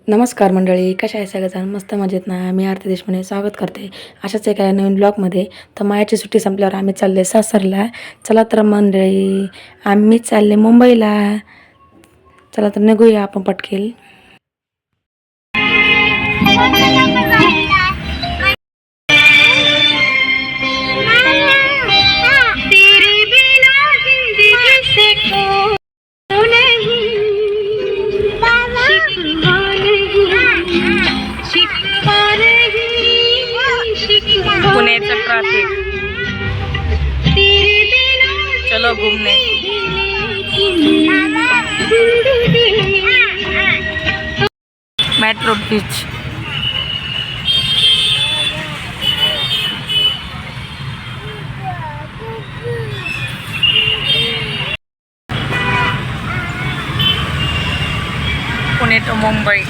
नमस्कार मंडळी, कशा आहे सगळेजण? मस्त मजेत ना? मी आरती देशपांडे स्वागत करते अशाच एका नवीन ब्लॉगमध्ये. तर मायाची सुट्टी संपल्यावर आम्ही चालले सासरला. चला तर मंडळी, आम्ही चालले मुंबईला. चला तर निघूया आपण पटकेल. पुण्याचं ट्रॅफिक, चलो घूमने. मेट्रो बीच. पुणे टू मुंबई.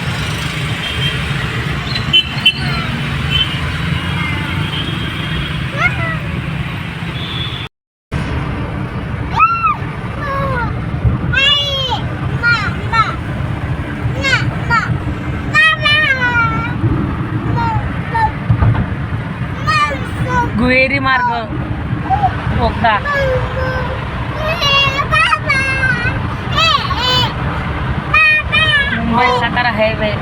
गुहेरी मार्ग बोगदा. मुंबई सातारा हायवे.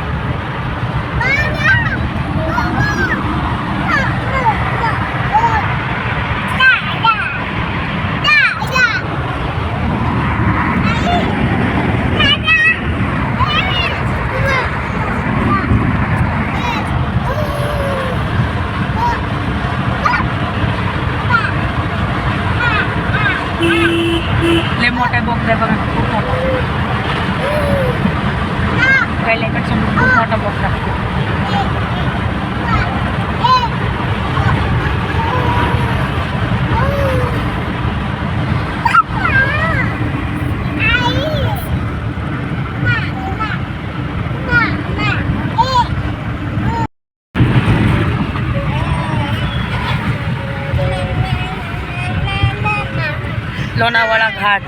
लय मोठे बोगदे बघा, खूप मोठा. पहिल्याकडचा खूप मोठा बोगदा. लोणावळा घाट.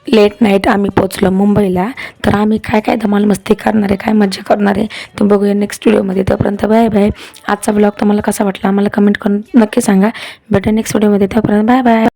लेट नाईट आम्ही पोचलो मुंबईला. तर आम्ही काय काय धमाल मस्ती करणार आहे, काय मजा करणार आहे ते बघूया नेक्स्ट व्हिडिओमध्ये. तोपर्यंत बाय बाय. आजचा ब्लॉग तुम्हाला कसा वाटला आम्हाला कमेंट करून नक्की सांगा. भेटूया नेक्स्ट व्हिडिओमध्ये. तोपर्यंत बाय बाय.